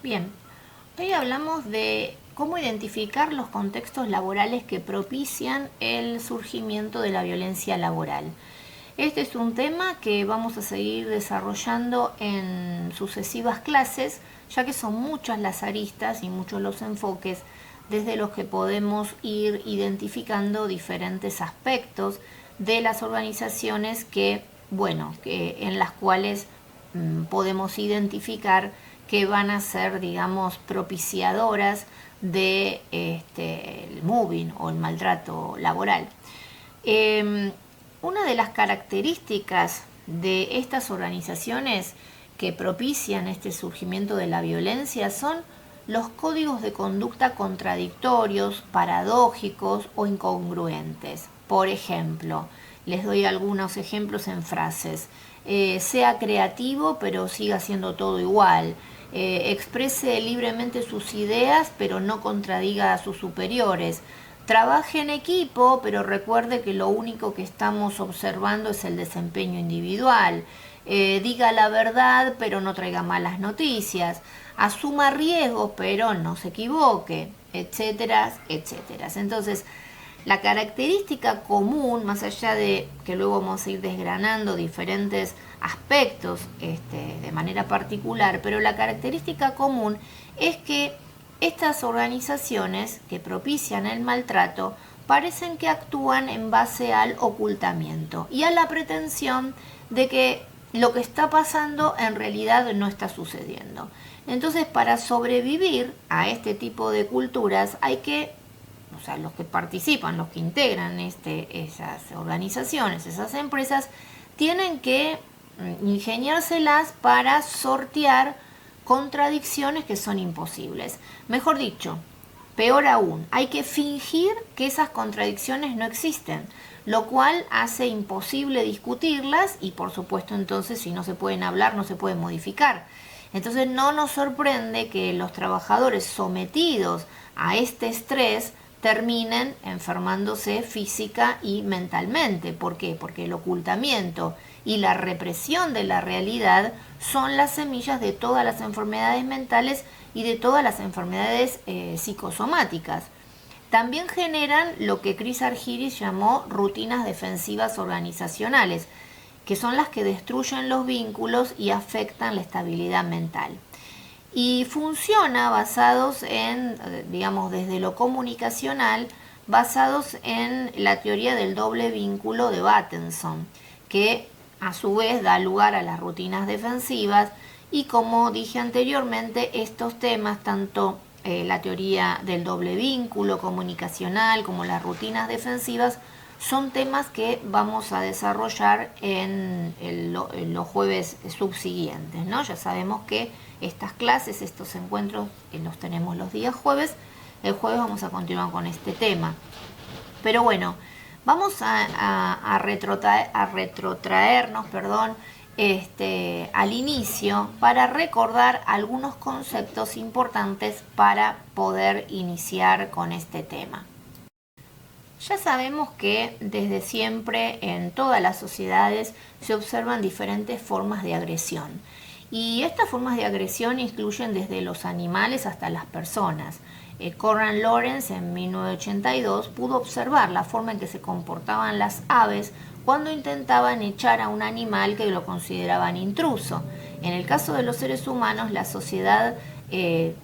Bien, hoy hablamos de cómo identificar los contextos laborales que propician el surgimiento de la violencia laboral. Este es un tema que vamos a seguir desarrollando en sucesivas clases, ya que son muchas las aristas y muchos los enfoques desde los que podemos ir identificando diferentes aspectos de las organizaciones en las cuales podemos identificar que van a ser, digamos, propiciadoras de el mobbing o el maltrato laboral. Una de las características de estas organizaciones que propician este surgimiento de la violencia son los códigos de conducta contradictorios, paradójicos o incongruentes. Por ejemplo, les doy algunos ejemplos en frases. Sea creativo pero siga haciendo todo igual. Exprese libremente sus ideas pero no contradiga a sus superiores. Trabaje en equipo, pero recuerde que lo único que estamos observando es el desempeño individual. Diga la verdad, pero no traiga malas noticias. Asuma riesgos, pero no se equivoque, etcétera, etcétera. Entonces, la característica común, más allá de que luego vamos a ir desgranando diferentes aspectos de manera particular, pero la característica común es que estas organizaciones que propician el maltrato parecen que actúan en base al ocultamiento y a la pretensión de que lo que está pasando en realidad no está sucediendo. Entonces, para sobrevivir a este tipo de culturas hay que, o sea, los que participan, los que integran esas organizaciones, esas empresas, tienen que ingeniárselas para sortear contradicciones que son imposibles. Mejor dicho, peor aún, hay que fingir que esas contradicciones no existen, lo cual hace imposible discutirlas y por supuesto entonces si no se pueden hablar no se pueden modificar. Entonces no nos sorprende que los trabajadores sometidos a este estrés terminen enfermándose física y mentalmente. ¿Por qué? Porque el ocultamiento y la represión de la realidad son las semillas de todas las enfermedades mentales y de todas las enfermedades psicosomáticas. También generan lo que Chris Argyris llamó rutinas defensivas organizacionales, que son las que destruyen los vínculos y afectan la estabilidad mental. Y funciona basados en, digamos, desde lo comunicacional, basados en la teoría del doble vínculo de Bateson, que a su vez da lugar a las rutinas defensivas y como dije anteriormente, estos temas, tanto la teoría del doble vínculo comunicacional como las rutinas defensivas, son temas que vamos a desarrollar en los jueves subsiguientes, ¿no? Ya sabemos que estas clases, estos encuentros, los tenemos los días jueves. El jueves vamos a continuar con este tema. Pero bueno, vamos a retrotraernos, al inicio para recordar algunos conceptos importantes para poder iniciar con este tema. Ya sabemos que desde siempre en todas las sociedades se observan diferentes formas de agresión y estas formas de agresión incluyen desde los animales hasta las personas. Conrad Lorenz en 1982 pudo observar la forma en que se comportaban las aves cuando intentaban echar a un animal que lo consideraban intruso. En el caso de los seres humanos, la sociedad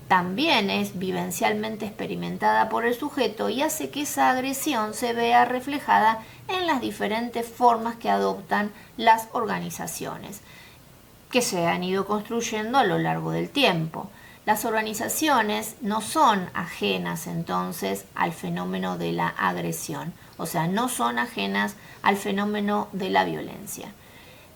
también es vivencialmente experimentada por el sujeto y hace que esa agresión se vea reflejada en las diferentes formas que adoptan las organizaciones que se han ido construyendo a lo largo del tiempo. Las organizaciones no son ajenas entonces al fenómeno de la agresión, o sea, no son ajenas al fenómeno de la violencia.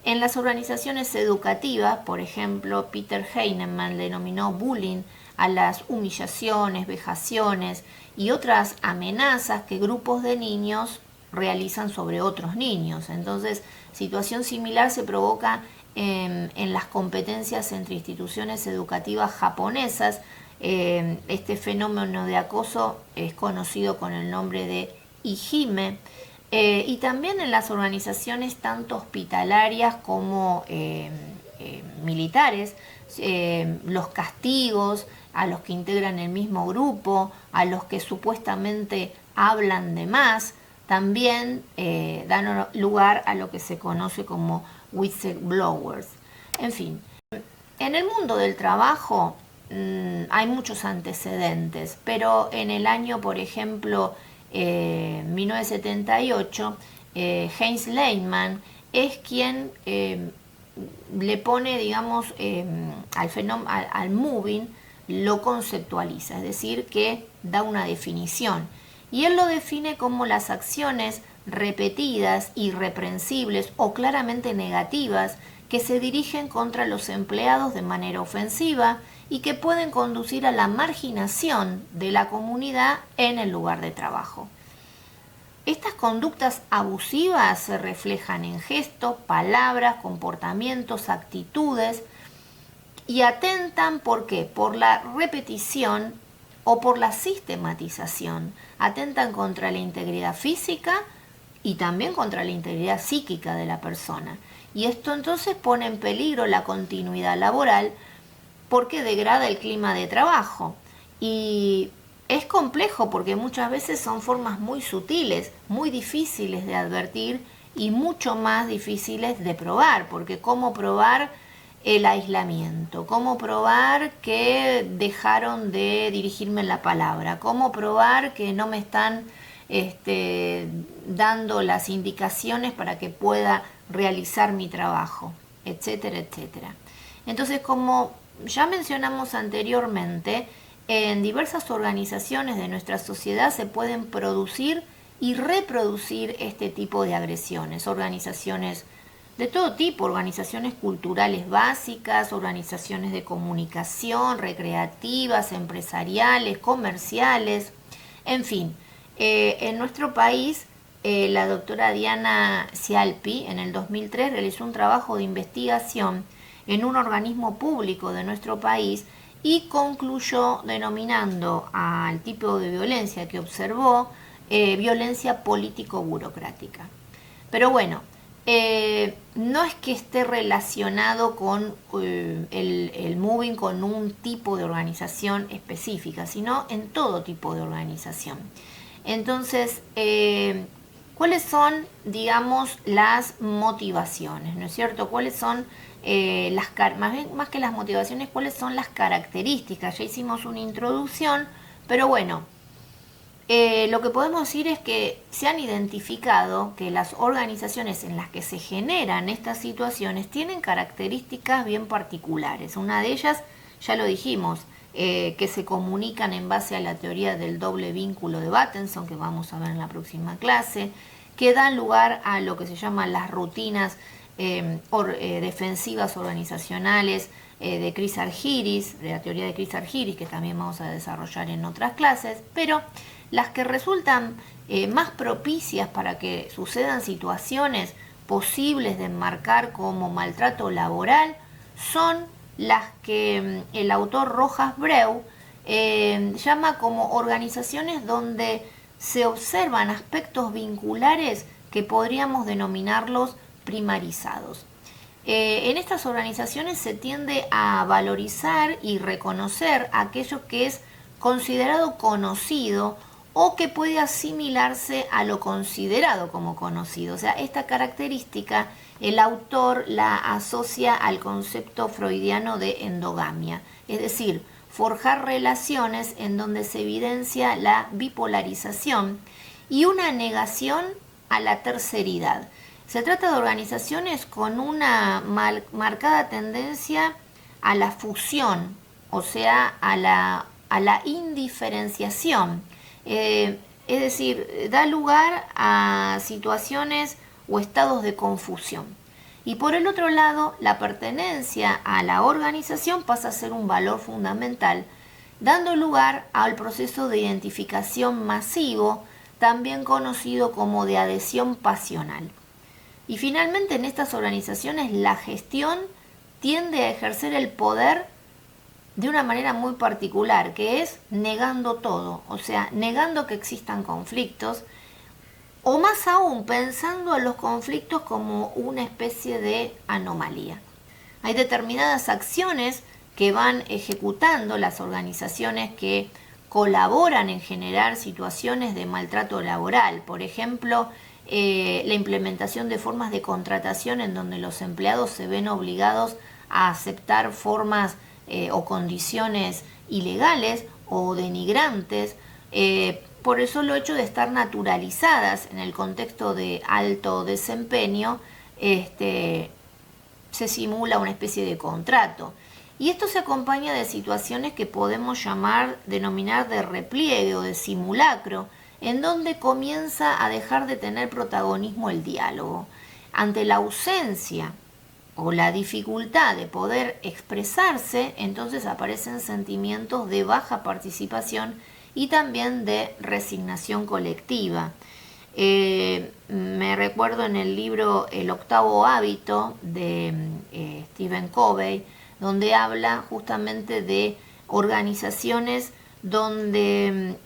En las organizaciones educativas, por ejemplo, Peter Heinemann denominó bullying a las humillaciones, vejaciones y otras amenazas que grupos de niños realizan sobre otros niños. Entonces, situación similar se provoca en las competencias entre instituciones educativas japonesas. Este fenómeno de acoso es conocido con el nombre de Ihime. Y también en las organizaciones tanto hospitalarias como militares los castigos a los que integran el mismo grupo, a los que supuestamente hablan de más, también dan lugar a lo que se conoce como whistleblowers. En fin, en el mundo del trabajo hay muchos antecedentes, pero en el año, por ejemplo, 1978, Heinz Lehmann es quien le pone, digamos, al moving, lo conceptualiza, es decir, que da una definición. Y él lo define como las acciones repetidas, irreprensibles o claramente negativas que se dirigen contra los empleados de manera ofensiva y que pueden conducir a la marginación de la comunidad en el lugar de trabajo. Estas conductas abusivas se reflejan en gestos, palabras, comportamientos, actitudes y atentan, ¿por qué? Por la repetición o por la sistematización. Atentan contra la integridad física y también contra la integridad psíquica de la persona. Y esto entonces pone en peligro la continuidad laboral porque degrada el clima de trabajo. Y es complejo porque muchas veces son formas muy sutiles, muy difíciles de advertir y mucho más difíciles de probar, porque ¿cómo probar el aislamiento? ¿Cómo probar que dejaron de dirigirme la palabra? ¿Cómo probar que no me están dando las indicaciones para que pueda realizar mi trabajo? Etcétera, etcétera. Entonces, como ya mencionamos anteriormente, en diversas organizaciones de nuestra sociedad se pueden producir y reproducir este tipo de agresiones. Organizaciones de todo tipo, organizaciones culturales básicas, organizaciones de comunicación, recreativas, empresariales, comerciales, en fin. En nuestro país, la doctora Diana Cialpi en el 2003 realizó un trabajo de investigación en un organismo público de nuestro país y concluyó denominando al tipo de violencia que observó violencia político-burocrática. Pero bueno, no es que esté relacionado con el moving con un tipo de organización específica, sino en todo tipo de organización. Entonces, ¿cuáles son, digamos, las motivaciones? ¿No es cierto? ¿Cuáles son más que las motivaciones, cuáles son las características? Ya hicimos una introducción, pero bueno, lo que podemos decir es que se han identificado que las organizaciones en las que se generan estas situaciones tienen características bien particulares. Una de ellas, ya lo dijimos, que se comunican en base a la teoría del doble vínculo de Bateson, que vamos a ver en la próxima clase, que dan lugar a lo que se llaman las rutinas defensivas organizacionales de Chris Argyris, de la teoría de Chris Argyris, que también vamos a desarrollar en otras clases, pero las que resultan más propicias para que sucedan situaciones posibles de enmarcar como maltrato laboral son las que el autor Rojas Breu llama como organizaciones donde se observan aspectos vinculares que podríamos denominarlos primarizados. En estas organizaciones se tiende a valorizar y reconocer aquello que es considerado conocido o que puede asimilarse a lo considerado como conocido. O sea, esta característica el autor la asocia al concepto freudiano de endogamia, es decir, forjar relaciones en donde se evidencia la bipolarización y una negación a la terceridad. Se trata de organizaciones con una marcada tendencia a la fusión, o sea, a la indiferenciación. Es decir, da lugar a situaciones o estados de confusión. Y por el otro lado, la pertenencia a la organización pasa a ser un valor fundamental, dando lugar al proceso de identificación masivo, también conocido como de adhesión pasional. Y finalmente, en estas organizaciones la gestión tiende a ejercer el poder de una manera muy particular, que es negando todo, o sea, negando que existan conflictos, o más aún pensando a los conflictos como una especie de anomalía. Hay determinadas acciones que van ejecutando las organizaciones que colaboran en generar situaciones de maltrato laboral. Por ejemplo, la implementación de formas de contratación en donde los empleados se ven obligados a aceptar formas o condiciones ilegales o denigrantes, por el solo hecho de estar naturalizadas en el contexto de alto desempeño, se simula una especie de contrato. Y esto se acompaña de situaciones que podemos denominar de repliegue o de simulacro, en donde comienza a dejar de tener protagonismo el diálogo. Ante la ausencia o la dificultad de poder expresarse, entonces aparecen sentimientos de baja participación y también de resignación colectiva. Me recuerdo en el libro El octavo hábito de Stephen Covey, donde habla justamente de organizaciones donde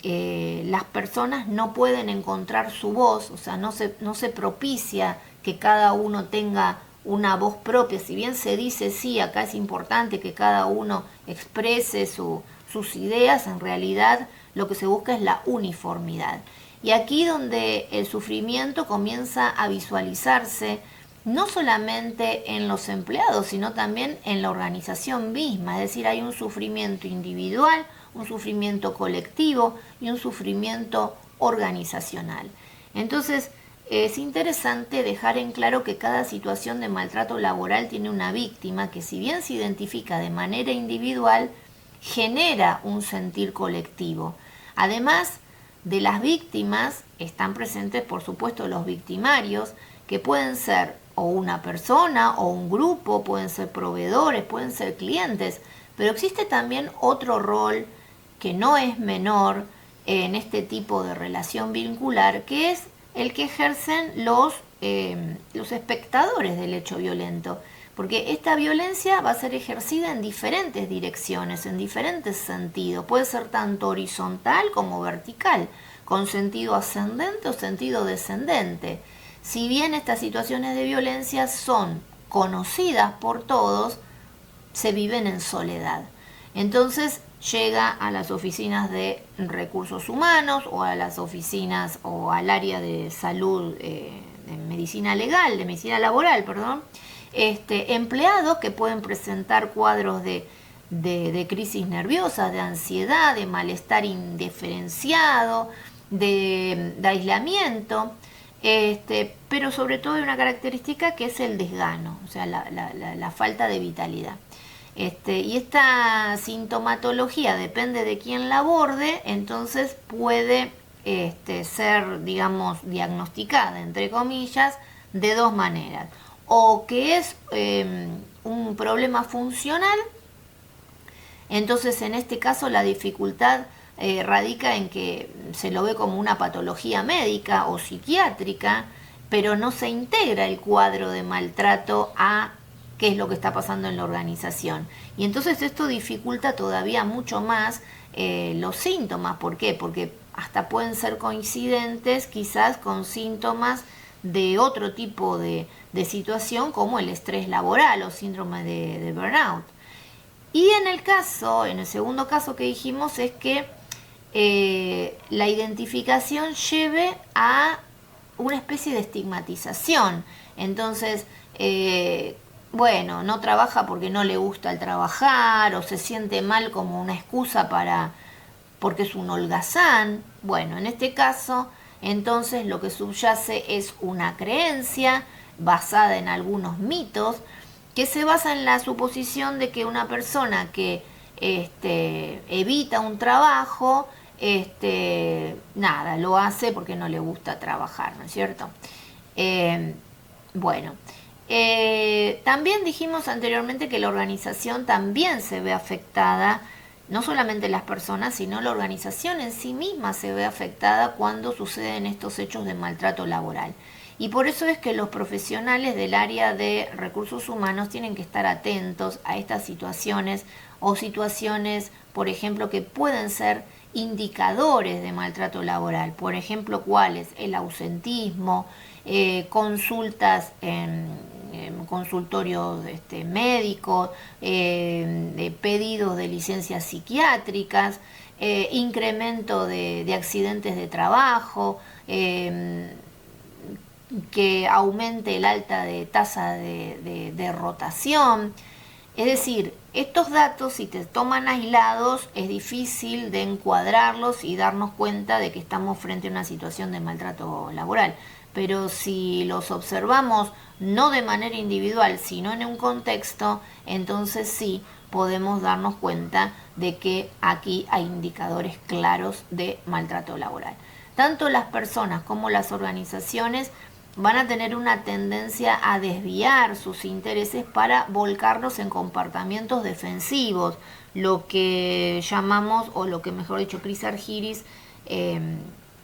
las personas no pueden encontrar su voz, o sea, no se propicia que cada uno tenga una voz propia. Si bien se dice, sí, acá es importante que cada uno exprese sus ideas, en realidad lo que se busca es la uniformidad. Y aquí donde el sufrimiento comienza a visualizarse no solamente en los empleados, sino también en la organización misma. Es decir, hay un sufrimiento individual, un sufrimiento colectivo y un sufrimiento organizacional. Entonces, es interesante dejar en claro que cada situación de maltrato laboral tiene una víctima que, si bien se identifica de manera individual, genera un sentir colectivo. Además de las víctimas, están presentes, por supuesto, los victimarios, que pueden ser o una persona o un grupo, pueden ser proveedores, pueden ser clientes, pero existe también otro rol que no es menor en este tipo de relación vincular, que es el que ejercen los espectadores del hecho violento, porque esta violencia va a ser ejercida en diferentes direcciones, en diferentes sentidos, puede ser tanto horizontal como vertical, con sentido ascendente o sentido descendente. Si bien estas situaciones de violencia son conocidas por todos, se viven en soledad. Entonces llega a las oficinas de recursos humanos o a las oficinas o al área de salud, de medicina legal, de medicina laboral, perdón, empleados que pueden presentar cuadros de crisis nerviosa, de ansiedad, de malestar indiferenciado, de aislamiento, pero sobre todo hay una característica que es el desgano, o sea, la falta de vitalidad. Y esta sintomatología depende de quién la aborde, entonces puede ser, digamos, diagnosticada, entre comillas, de dos maneras. O que es un problema funcional, entonces en este caso la dificultad radica en que se lo ve como una patología médica o psiquiátrica, pero no se integra el cuadro de maltrato a qué es lo que está pasando en la organización. Y entonces esto dificulta todavía mucho más los síntomas. ¿Por qué? Porque hasta pueden ser coincidentes quizás con síntomas de otro tipo de situación, como el estrés laboral o síndrome de burnout. Y en el segundo caso que dijimos, es que la identificación lleve a una especie de estigmatización. Entonces, bueno, no trabaja porque no le gusta el trabajar, o se siente mal como una excusa porque es un holgazán. Bueno, en este caso, entonces lo que subyace es una creencia basada en algunos mitos, que se basa en la suposición de que una persona que evita un trabajo, nada, lo hace porque no le gusta trabajar, ¿no es cierto? Bueno, también dijimos anteriormente que la organización también se ve afectada, no solamente las personas, sino la organización en sí misma se ve afectada cuando suceden estos hechos de maltrato laboral. Y por eso es que los profesionales del área de recursos humanos tienen que estar atentos a estas situaciones, o situaciones, por ejemplo, que pueden ser indicadores de maltrato laboral. Por ejemplo, ¿cuáles? El ausentismo, consultas consultorios médicos, pedidos de licencias psiquiátricas, incremento de accidentes de trabajo, que aumente el alta de tasa de rotación. Es decir, estos datos, si te toman aislados, es difícil de encuadrarlos y darnos cuenta de que estamos frente a una situación de maltrato laboral. Pero si los observamos no de manera individual, sino en un contexto, entonces sí podemos darnos cuenta de que aquí hay indicadores claros de maltrato laboral. Tanto las personas como las organizaciones van a tener una tendencia a desviar sus intereses para volcarlos en comportamientos defensivos, lo que llamamos, o lo que mejor dicho Chris Argyris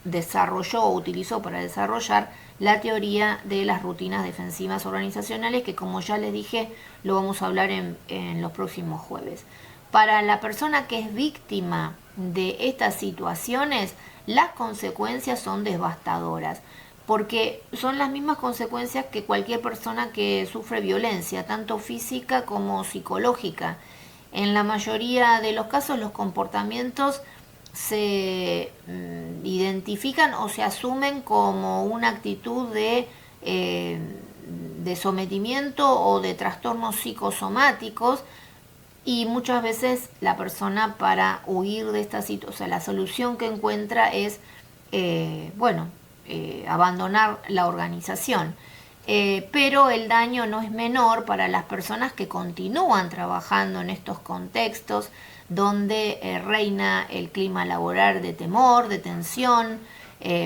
desarrolló o utilizó para desarrollar la teoría de las rutinas defensivas organizacionales, que como ya les dije lo vamos a hablar en los próximos jueves. Para la persona que es víctima de estas situaciones, las consecuencias son devastadoras, porque son las mismas consecuencias que cualquier persona que sufre violencia, tanto física como psicológica. En la mayoría de los casos los comportamientos se identifican o se asumen como una actitud de sometimiento o de trastornos psicosomáticos, y muchas veces la persona, para huir de esta situación, o sea, la solución que encuentra es abandonar la organización. Pero el daño no es menor para las personas que continúan trabajando en estos contextos donde reina el clima laboral de temor, de tensión,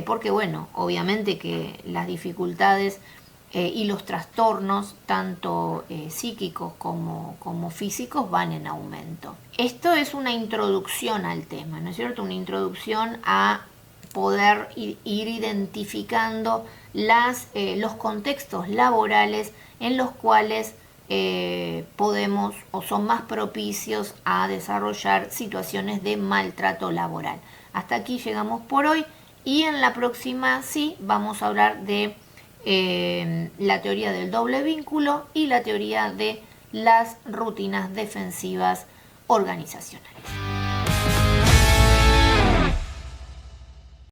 porque obviamente que las dificultades y los trastornos, tanto psíquicos como físicos, van en aumento. Esto es una introducción al tema, ¿no es cierto? Una introducción a poder ir identificando los contextos laborales en los cuales podemos o son más propicios a desarrollar situaciones de maltrato laboral. Hasta aquí llegamos por hoy, y en la próxima sí vamos a hablar de la teoría del doble vínculo y la teoría de las rutinas defensivas organizacionales.